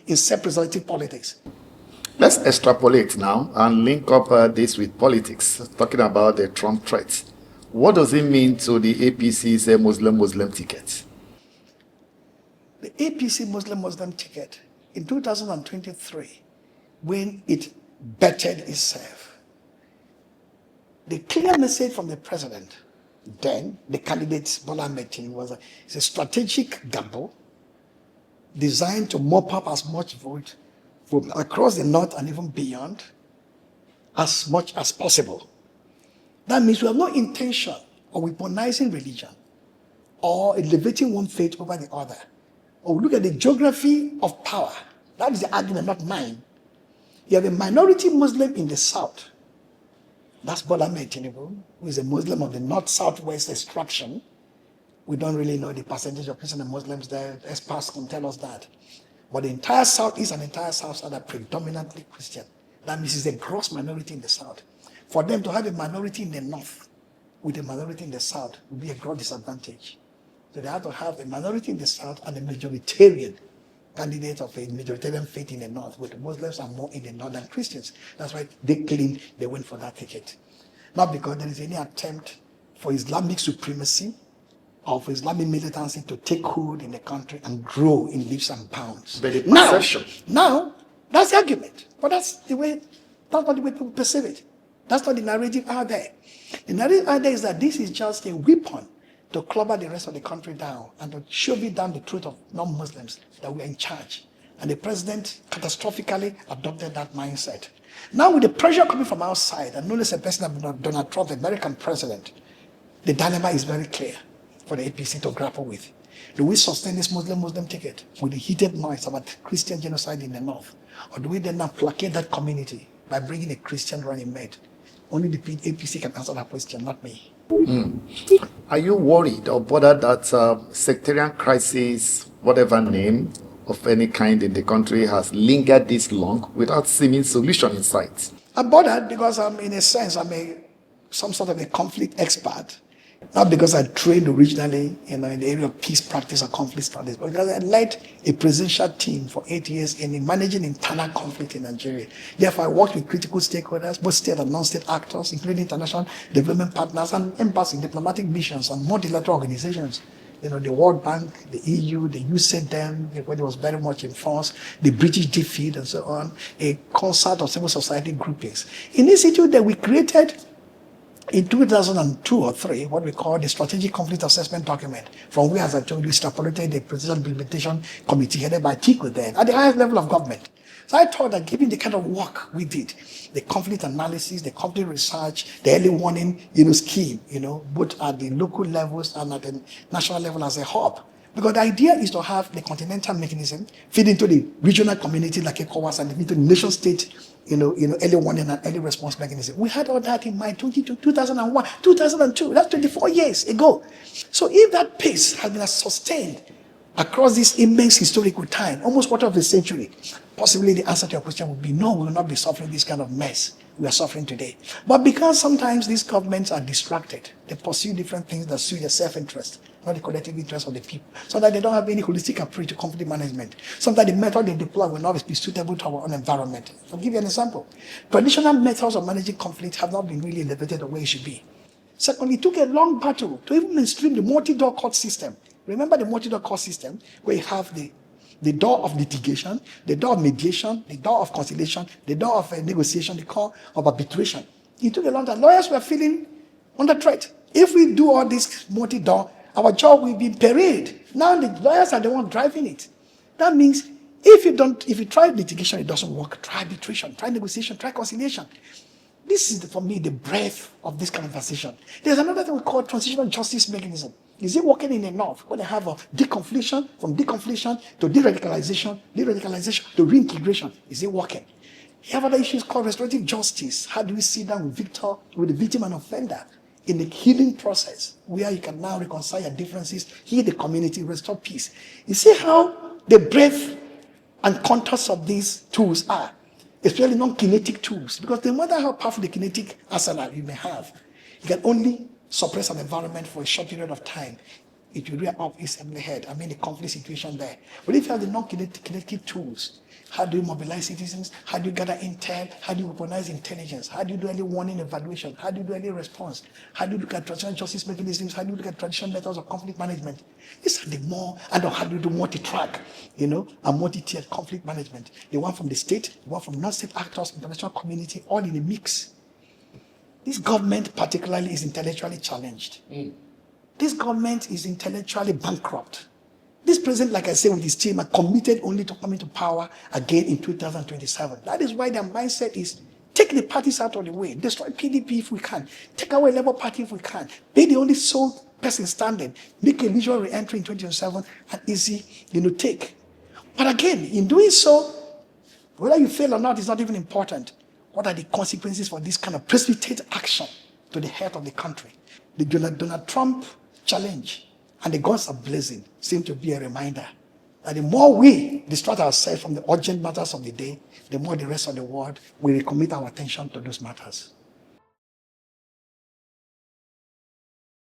in self-preservative politics. Let's extrapolate now and link up this with politics, talking about the Trump threat. What does it mean to the APC's Muslim-Muslim ticket? The APC Muslim-Muslim ticket in 2023, when it bettered itself, the clear message from the president, then the candidate Bola Ahmed Tinubu, was it's a strategic gamble designed to mop up as much vote from across the north and even beyond as much as possible. That means we have no intention of weaponizing religion or elevating one faith over the other. Or look at the geography of power. That is the argument, not mine. You have a minority Muslim in the south. That's Bola Ahmed Tinubu, who is a Muslim of the north-southwest extraction. We don't really know the percentage of Christian and Muslims there. Experts can tell us that. But the entire southeast and the entire south side are predominantly Christian. That means it's a gross minority in the south. For them to have a minority in the north with a minority in the south would be a gross disadvantage. So they have to have a minority in the south and a majoritarian candidate of a majoritarian faith in the north, with the Muslims are more in the north than Christians. That's why they claim they went for that ticket. Not because there is any attempt for Islamic supremacy or for Islamic militancy to take hold in the country and grow in leaps and bounds. But the perception. Now, that's the argument. But that's not the way people perceive it. That's not the narrative out there. The narrative out there is that this is just a weapon to clobber the rest of the country down and to shove it down the throat of non-Muslims that we're in charge. And the president catastrophically adopted that mindset. Now with the pressure coming from outside, and no less a person than Donald Trump, the American president, the dilemma is very clear for the APC to grapple with. Do we sustain this Muslim-Muslim ticket with the heated noise about Christian genocide in the north? Or do we then now placate that community by bringing a Christian running mate? Only the APC can answer that question, not me. Are you worried or bothered that sectarian crisis, whatever name, of any kind in the country has lingered this long without seeming solution in sight? I'm bothered because in a sense, I'm some sort of a conflict expert. Not because I trained originally in the area of peace practice or conflict studies, but because I led a presidential team for 8 years in managing internal conflict in Nigeria. Therefore, I worked with critical stakeholders, both state and non-state actors, including international development partners and embassy, diplomatic missions, and multilateral organizations. You know, the World Bank, the EU, the USAID, when it was very much in force, the British defeat, and so on, a concert of civil society groupings. In this institute that we created in 2002 or 3, what we call the Strategic Conflict Assessment Document, from where, as I told you, extrapolated the Presidential Implementation Committee headed by Tiku then, at the highest level of government. So I thought that given the kind of work we did, the conflict analysis, the conflict research, the early warning, scheme, both at the local levels and at the national level as a hub. Because the idea is to have the continental mechanism feed into the regional community like ECOWAS and into the nation state, early warning and early response mechanism. We had all that in mind 2001, 2002, that's 24 years ago. So if that pace has been sustained across this immense historical time, almost quarter of a century, possibly the answer to your question would be no, we will not be suffering this kind of mess we are suffering today. But because sometimes these governments are distracted, they pursue different things that suit their self-interest, not the collective interest of the people, so that they don't have any holistic approach to conflict management. Sometimes the method they deploy will not be suitable to our own environment. I'll give you an example. Traditional methods of managing conflict have not been really elevated the way it should be. Secondly, it took a long battle to even mainstream the multi-door court system. Remember the multi-door court system, where you have the door of litigation, the door of mediation, the door of conciliation, the door of negotiation, the call of arbitration. It took a long time. Lawyers were feeling under threat. If we do all this multi-door, our job will be buried. Now the lawyers are the ones driving it. That means if you try litigation, it doesn't work. Try arbitration, try negotiation, try conciliation. This is, for me, the breadth of this conversation. There's another thing we call transitional justice mechanism. Is it working in the north when they have a deconfliction, from deconfliction to de-radicalization, de-radicalization to reintegration? Is it working? You have other issues called restorative justice. How do we sit down with the victim and offender in the healing process, where you can now reconcile your differences, heal the community, restore peace? You see how the breadth and contours of these tools are, especially non-kinetic tools, because no matter how powerful the kinetic arsenal you may have, you can only suppress an environment for a short period of time. it will rear up its ugly head. I mean, the conflict situation there. But if you have the non-kinetic tools, how do you mobilize citizens? How do you gather intel? How do you weaponize intelligence? How do you do any warning evaluation? How do you do any response? How do you look at traditional justice mechanisms? How do you look at traditional methods of conflict management? These are the more, and how do you do multi-track, and multi-tiered conflict management? The one from the state, the one from non-state actors, international community, all in a mix. This government particularly is intellectually challenged. This government is intellectually bankrupt. This president, like I said, with his team, are committed only to coming to power again in 2027. That is why their mindset is take the parties out of the way, destroy PDP if we can, take away Labour Party if we can, be the only sole person standing, make a visual re-entry in 2027 and easy, take. But again, in doing so, whether you fail or not is not even important. What are the consequences for this kind of precipitate action to the health of the country? The Donald Trump challenge and the guns are blazing seem to be a reminder that the more we distract ourselves from the urgent matters of the day, the more the rest of the world will recommit our attention to those matters.